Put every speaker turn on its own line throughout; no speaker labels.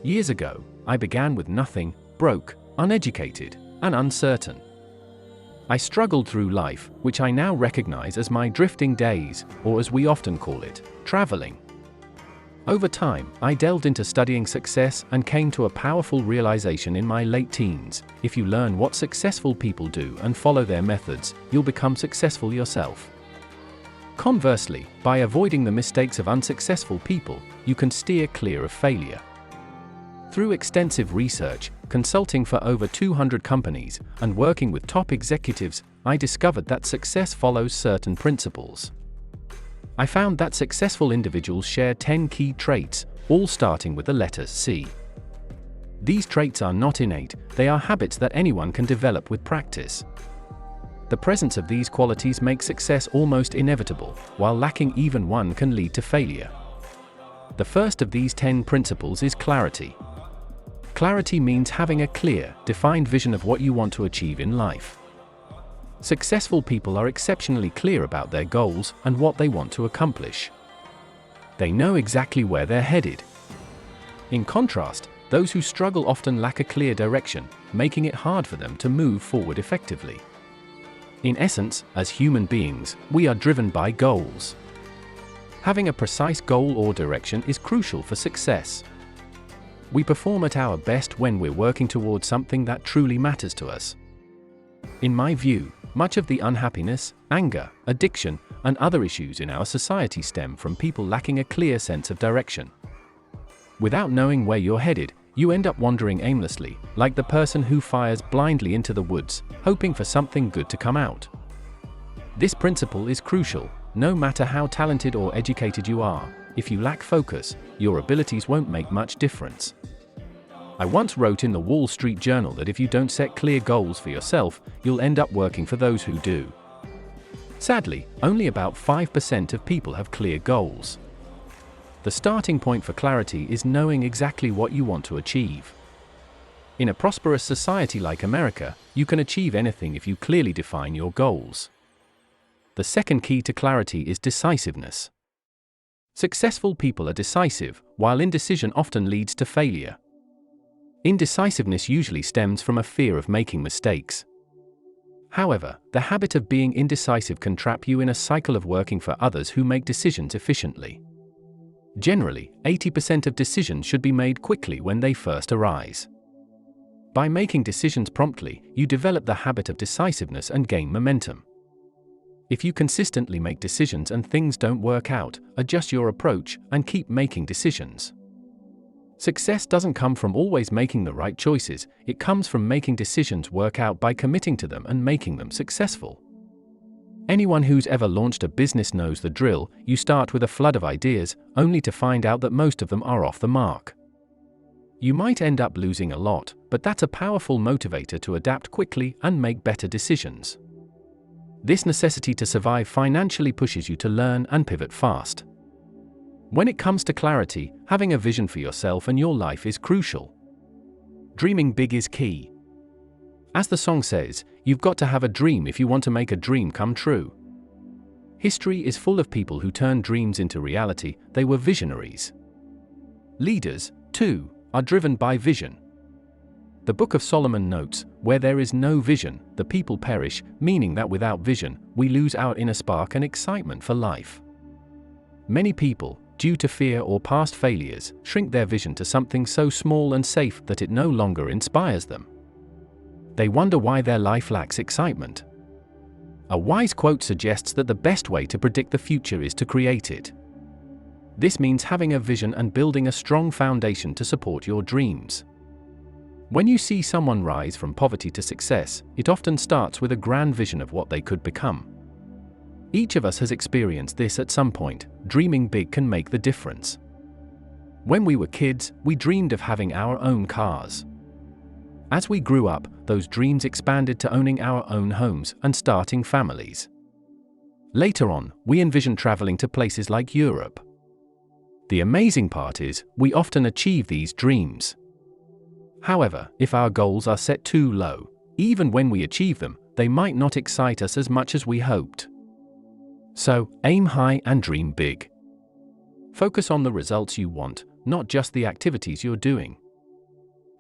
Years ago, I began with nothing, broke, uneducated, and uncertain. I struggled through life, which I now recognize as my drifting days, or as we often call it, traveling. Over time, I delved into studying success and came to a powerful realization in my late teens: if you learn what successful people do and follow their methods, you'll become successful yourself. Conversely, by avoiding the mistakes of unsuccessful people, you can steer clear of failure. Through extensive research, consulting for over 200 companies, and working with top executives, I discovered that success follows certain principles. I found that successful individuals share 10 key traits, all starting with the letter C. These traits are not innate, they are habits that anyone can develop with practice. The presence of these qualities makes success almost inevitable, while lacking even one can lead to failure. The first of these 10 principles is clarity. Clarity means having a clear, defined vision of what you want to achieve in life. Successful people are exceptionally clear about their goals and what they want to accomplish. They know exactly where they're headed. In contrast, those who struggle often lack a clear direction, making it hard for them to move forward effectively. In essence, as human beings, we are driven by goals. Having a precise goal or direction is crucial for success. We perform at our best when we're working towards something that truly matters to us. In my view, much of the unhappiness, anger, addiction, and other issues in our society stem from people lacking a clear sense of direction. Without knowing where you're headed, you end up wandering aimlessly, like the person who fires blindly into the woods, hoping for something good to come out. This principle is crucial. No matter how talented or educated you are, if you lack focus, your abilities won't make much difference. I once wrote in the Wall Street Journal that if you don't set clear goals for yourself, you'll end up working for those who do. Sadly, only about 5% of people have clear goals. The starting point for clarity is knowing exactly what you want to achieve. In a prosperous society like America, you can achieve anything if you clearly define your goals. The second key to clarity is decisiveness. Successful people are decisive, while indecision often leads to failure. Indecisiveness usually stems from a fear of making mistakes. However, the habit of being indecisive can trap you in a cycle of working for others who make decisions efficiently. Generally, 80% of decisions should be made quickly when they first arise. By making decisions promptly, you develop the habit of decisiveness and gain momentum. If you consistently make decisions and things don't work out, adjust your approach and keep making decisions. Success doesn't come from always making the right choices, it comes from making decisions work out by committing to them and making them successful. Anyone who's ever launched a business knows the drill. You start with a flood of ideas, only to find out that most of them are off the mark. You might end up losing a lot, but that's a powerful motivator to adapt quickly and make better decisions. This necessity to survive financially pushes you to learn and pivot fast. When it comes to clarity, having a vision for yourself and your life is crucial. Dreaming big is key. As the song says, you've got to have a dream if you want to make a dream come true. History is full of people who turned dreams into reality. They were visionaries. Leaders, too, are driven by vision. The Book of Solomon notes, "Where there is no vision, the people perish," meaning that without vision, we lose our inner spark and excitement for life. Many people, due to fear or past failures, shrink their vision to something so small and safe that it no longer inspires them. They wonder why their life lacks excitement. A wise quote suggests that the best way to predict the future is to create it. This means having a vision and building a strong foundation to support your dreams. When you see someone rise from poverty to success, it often starts with a grand vision of what they could become. Each of us has experienced this at some point. Dreaming big can make the difference. When we were kids, we dreamed of having our own cars. As we grew up, those dreams expanded to owning our own homes and starting families. Later on, we envisioned traveling to places like Europe. The amazing part is, we often achieve these dreams. However, if our goals are set too low, even when we achieve them, they might not excite us as much as we hoped. So, aim high and dream big. Focus on the results you want, not just the activities you're doing.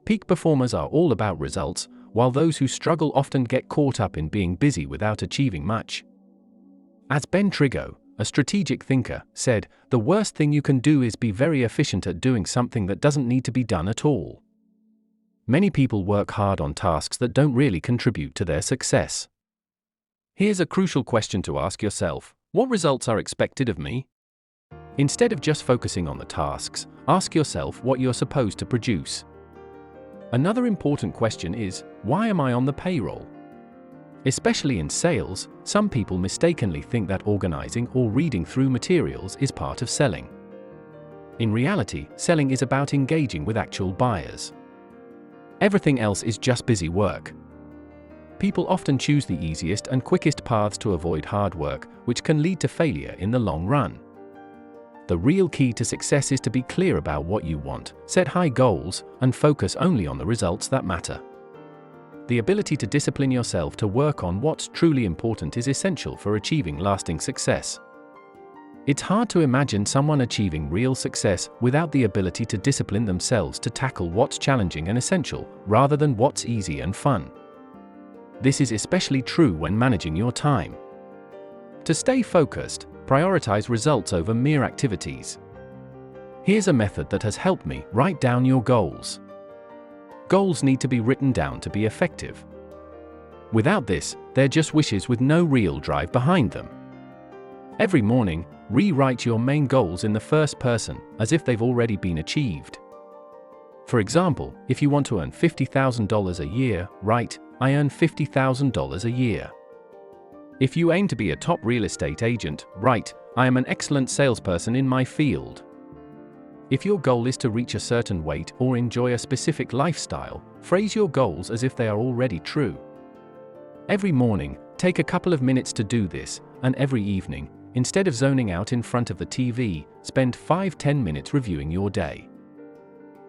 Peak performers are all about results, while those who struggle often get caught up in being busy without achieving much. As Ben Trigo, a strategic thinker, said, "The worst thing you can do is be very efficient at doing something that doesn't need to be done at all." Many people work hard on tasks that don't really contribute to their success. Here's a crucial question to ask yourself: what results are expected of me? Instead of just focusing on the tasks, ask yourself what you're supposed to produce. Another important question is, why am I on the payroll? Especially in sales, some people mistakenly think that organizing or reading through materials is part of selling. In reality, selling is about engaging with actual buyers. Everything else is just busy work. People often choose the easiest and quickest paths to avoid hard work, which can lead to failure in the long run. The real key to success is to be clear about what you want, set high goals, and focus only on the results that matter. The ability to discipline yourself to work on what's truly important is essential for achieving lasting success. It's hard to imagine someone achieving real success without the ability to discipline themselves to tackle what's challenging and essential, rather than what's easy and fun. This is especially true when managing your time. To stay focused, prioritize results over mere activities. Here's a method that has helped me: write down your goals. Goals need to be written down to be effective. Without this, they're just wishes with no real drive behind them. Every morning, rewrite your main goals in the first person, as if they've already been achieved. For example, if you want to earn $50,000 a year, write, "I earn $50,000 a year." If you aim to be a top real estate agent, write, "I am an excellent salesperson in my field." If your goal is to reach a certain weight or enjoy a specific lifestyle, phrase your goals as if they are already true. Every morning, take a couple of minutes to do this, and every evening, instead of zoning out in front of the TV, spend 5-10 minutes reviewing your day.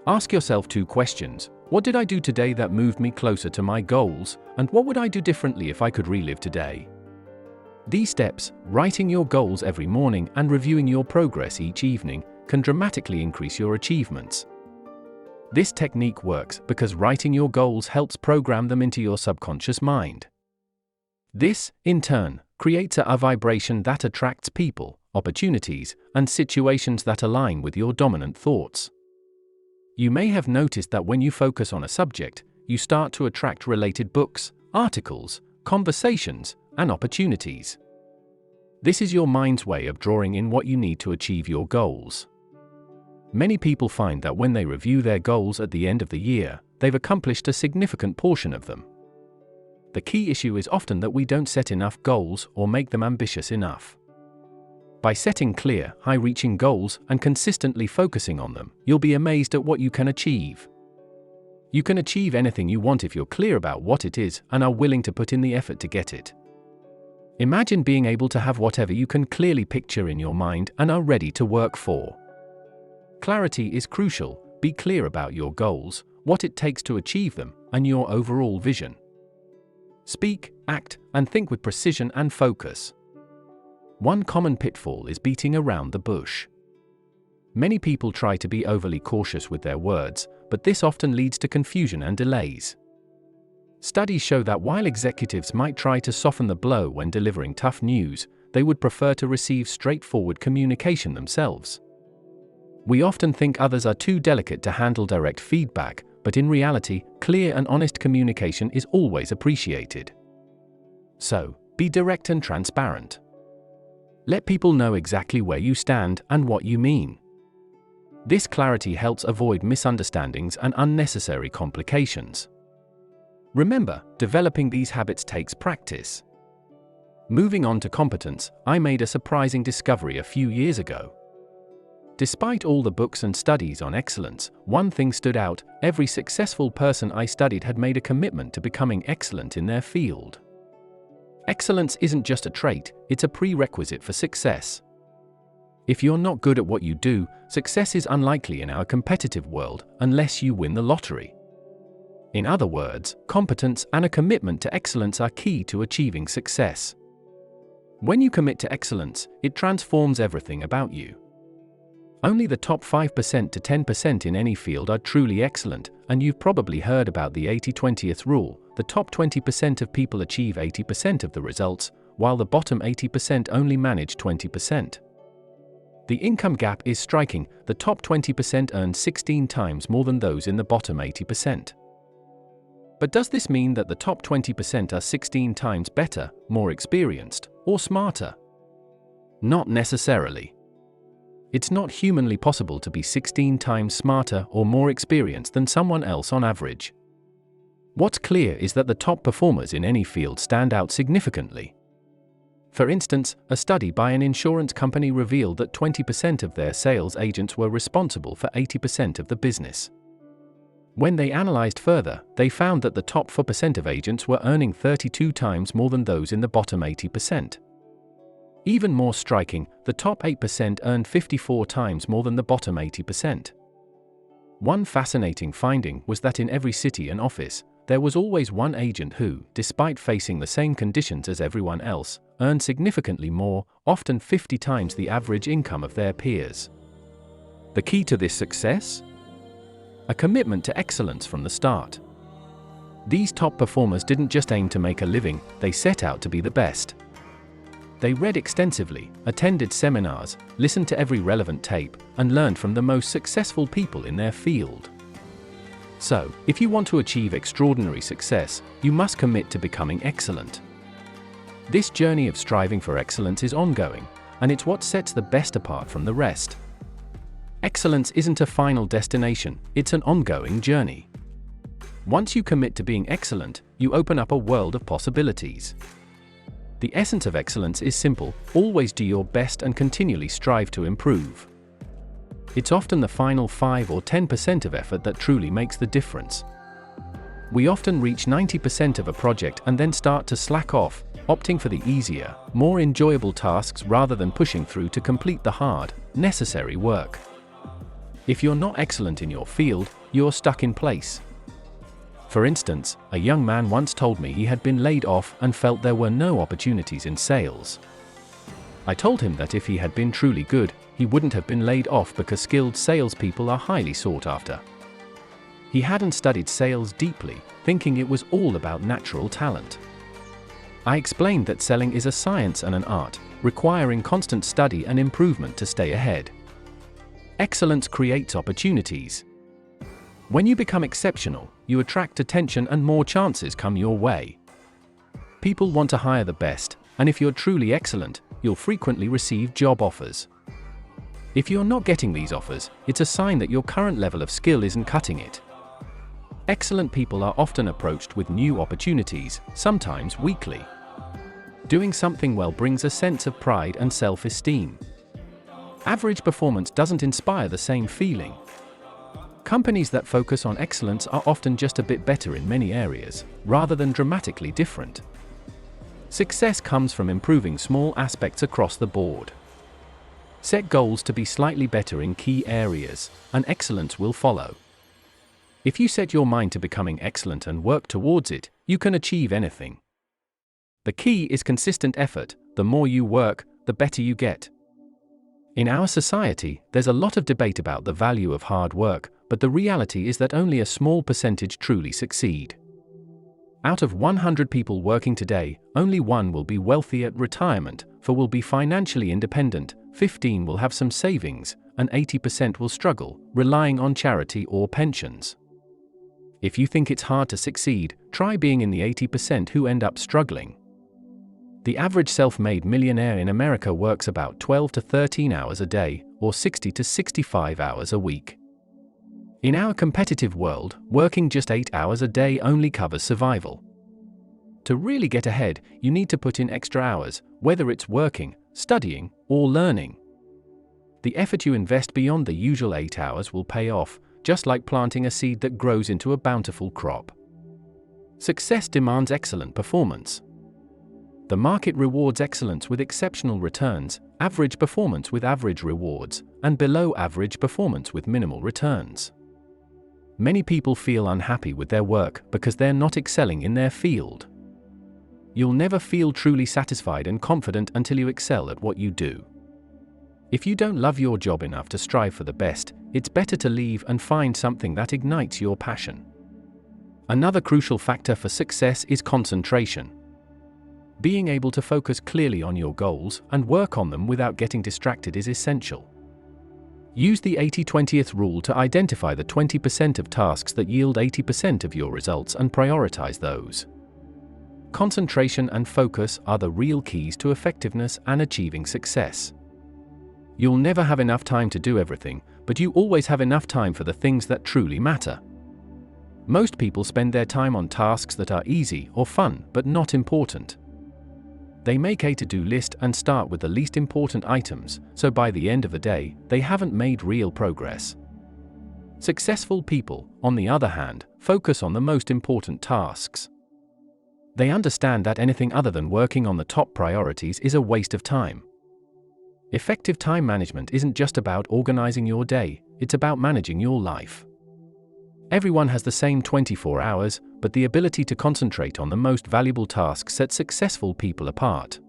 Ask yourself 2 questions: what did I do today that moved me closer to my goals, and what would I do differently if I could relive today? These steps, writing your goals every morning and reviewing your progress each evening, can dramatically increase your achievements. This technique works because writing your goals helps program them into your subconscious mind. This, in turn, creates a vibration that attracts people, opportunities, and situations that align with your dominant thoughts. You may have noticed that when you focus on a subject, you start to attract related books, articles, conversations, and opportunities. This is your mind's way of drawing in what you need to achieve your goals. Many people find that when they review their goals at the end of the year, they've accomplished a significant portion of them. The key issue is often that we don't set enough goals or make them ambitious enough. By setting clear, high-reaching goals and consistently focusing on them, you'll be amazed at what you can achieve. You can achieve anything you want if you're clear about what it is and are willing to put in the effort to get it. Imagine being able to have whatever you can clearly picture in your mind and are ready to work for. Clarity is crucial. Be clear about your goals, what it takes to achieve them, and your overall vision. Speak, act, and think with precision and focus. One common pitfall is beating around the bush. Many people try to be overly cautious with their words, but this often leads to confusion and delays. Studies show that while executives might try to soften the blow when delivering tough news, they would prefer to receive straightforward communication themselves. We often think others are too delicate to handle direct feedback, but in reality, clear and honest communication is always appreciated. So, be direct and transparent. Let people know exactly where you stand and what you mean. This clarity helps avoid misunderstandings and unnecessary complications. Remember, developing these habits takes practice. Moving on to competence, I made a surprising discovery a few years ago. Despite all the books and studies on excellence, one thing stood out: every successful person I studied had made a commitment to becoming excellent in their field. Excellence isn't just a trait, it's a prerequisite for success. If you're not good at what you do, success is unlikely in our competitive world unless you win the lottery. In other words, competence and a commitment to excellence are key to achieving success. When you commit to excellence, it transforms everything about you. Only the top 5% to 10% in any field are truly excellent, and you've probably heard about the 80-20th rule. The top 20% of people achieve 80% of the results, while the bottom 80% only manage 20%. The income gap is striking. The top 20% earn 16 times more than those in the bottom 80%. But does this mean that the top 20% are 16 times better, more experienced, or smarter? Not necessarily. It's not humanly possible to be 16 times smarter or more experienced than someone else on average. What's clear is that the top performers in any field stand out significantly. For instance, a study by an insurance company revealed that 20% of their sales agents were responsible for 80% of the business. When they analyzed further, they found that the top 4% of agents were earning 32 times more than those in the bottom 80%. Even more striking, the top 8% earned 54 times more than the bottom 80%. One fascinating finding was that in every city and office, there was always one agent who, despite facing the same conditions as everyone else, earned significantly more, often 50 times the average income of their peers. The key to this success? A commitment to excellence from the start. These top performers didn't just aim to make a living, they set out to be the best. They read extensively, attended seminars, listened to every relevant tape, and learned from the most successful people in their field. So, if you want to achieve extraordinary success, you must commit to becoming excellent. This journey of striving for excellence is ongoing, and it's what sets the best apart from the rest. Excellence isn't a final destination, it's an ongoing journey. Once you commit to being excellent, you open up a world of possibilities. The essence of excellence is simple: always do your best and continually strive to improve. It's often the final 5 or 10% of effort that truly makes the difference. We often reach 90% of a project and then start to slack off, opting for the easier, more enjoyable tasks rather than pushing through to complete the hard, necessary work. If you're not excellent in your field, you're stuck in place. For instance, a young man once told me he had been laid off and felt there were no opportunities in sales. I told him that if he had been truly good, he wouldn't have been laid off because skilled salespeople are highly sought after. He hadn't studied sales deeply, thinking it was all about natural talent. I explained that selling is a science and an art, requiring constant study and improvement to stay ahead. Excellence creates opportunities. When you become exceptional, you attract attention and more chances come your way. People want to hire the best, and if you're truly excellent, you'll frequently receive job offers. If you're not getting these offers, it's a sign that your current level of skill isn't cutting it. Excellent people are often approached with new opportunities, sometimes weekly. Doing something well brings a sense of pride and self-esteem. Average performance doesn't inspire the same feeling. Companies that focus on excellence are often just a bit better in many areas, rather than dramatically different. Success comes from improving small aspects across the board. Set goals to be slightly better in key areas, and excellence will follow. If you set your mind to becoming excellent and work towards it, you can achieve anything. The key is consistent effort. The more you work, the better you get. In our society, there's a lot of debate about the value of hard work, but the reality is that only a small percentage truly succeed. Out of 100 people working today, only 1 will be wealthy at retirement, 4 will be financially independent, 15 will have some savings, and 80% will struggle, relying on charity or pensions. If you think it's hard to succeed, try being in the 80% who end up struggling. The average self-made millionaire in America works about 12 to 13 hours a day, or 60 to 65 hours a week. In our competitive world, working just 8 hours a day only covers survival. To really get ahead, you need to put in extra hours, whether it's working, studying, or learning. The effort you invest beyond the usual 8 hours will pay off, just like planting a seed that grows into a bountiful crop. Success demands excellent performance. The market rewards excellence with exceptional returns, average performance with average rewards, and below average performance with minimal returns. Many people feel unhappy with their work because they're not excelling in their field. You'll never feel truly satisfied and confident until you excel at what you do. If you don't love your job enough to strive for the best, it's better to leave and find something that ignites your passion. Another crucial factor for success is concentration. Being able to focus clearly on your goals and work on them without getting distracted is essential. Use the 80-20 rule to identify the 20% of tasks that yield 80% of your results and prioritize those. Concentration and focus are the real keys to effectiveness and achieving success. You'll never have enough time to do everything, but you always have enough time for the things that truly matter. Most people spend their time on tasks that are easy or fun but not important. They make a to-do list and start with the least important items, so by the end of the day, they haven't made real progress. Successful people, on the other hand, focus on the most important tasks. They understand that anything other than working on the top priorities is a waste of time. Effective time management isn't just about organizing your day, it's about managing your life. Everyone has the same 24 hours, but the ability to concentrate on the most valuable tasks sets successful people apart.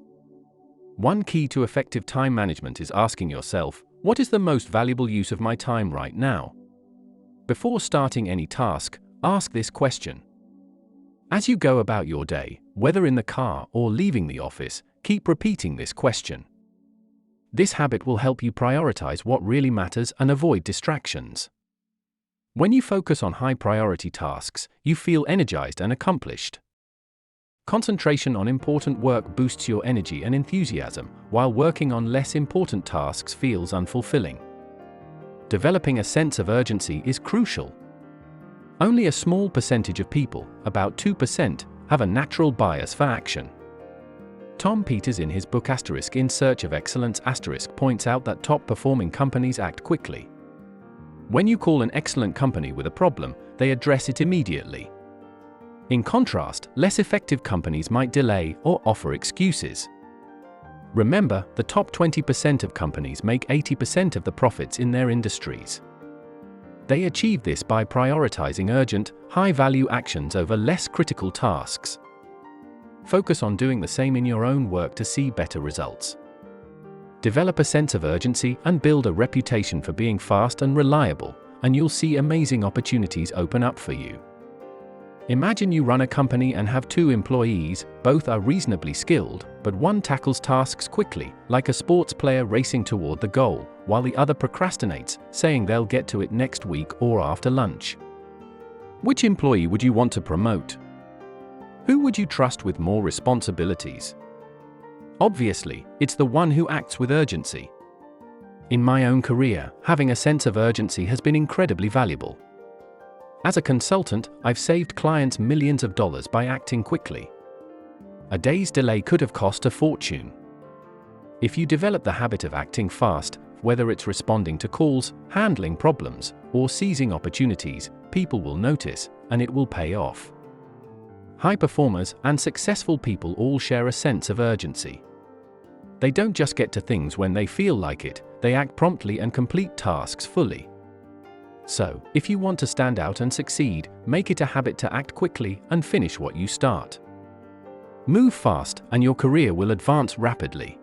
One key to effective time management is asking yourself, what is the most valuable use of my time right now? Before starting any task, ask this question. As you go about your day, whether in the car or leaving the office, keep repeating this question. This habit will help you prioritize what really matters and avoid distractions. When you focus on high-priority tasks, you feel energized and accomplished. Concentration on important work boosts your energy and enthusiasm, while working on less important tasks feels unfulfilling. Developing a sense of urgency is crucial. Only a small percentage of people, about 2%, have a natural bias for action. Tom Peters in his book In Search of Excellence points out that top-performing companies act quickly. When you call an excellent company with a problem, they address it immediately. In contrast, less effective companies might delay or offer excuses. Remember, the top 20% of companies make 80% of the profits in their industries. They achieve this by prioritizing urgent, high-value actions over less critical tasks. Focus on doing the same in your own work to see better results. Develop a sense of urgency and build a reputation for being fast and reliable, and you'll see amazing opportunities open up for you. Imagine you run a company and have 2 employees, both are reasonably skilled, but one tackles tasks quickly, like a sports player racing toward the goal, while the other procrastinates, saying they'll get to it next week or after lunch. Which employee would you want to promote? Who would you trust with more responsibilities? Obviously, it's the one who acts with urgency. In my own career, having a sense of urgency has been incredibly valuable. As a consultant, I've saved clients millions of dollars by acting quickly. A day's delay could have cost a fortune. If you develop the habit of acting fast, whether it's responding to calls, handling problems, or seizing opportunities, people will notice, and it will pay off. High performers and successful people all share a sense of urgency. They don't just get to things when they feel like it, they act promptly and complete tasks fully. So, if you want to stand out and succeed, make it a habit to act quickly and finish what you start. Move fast, and your career will advance rapidly.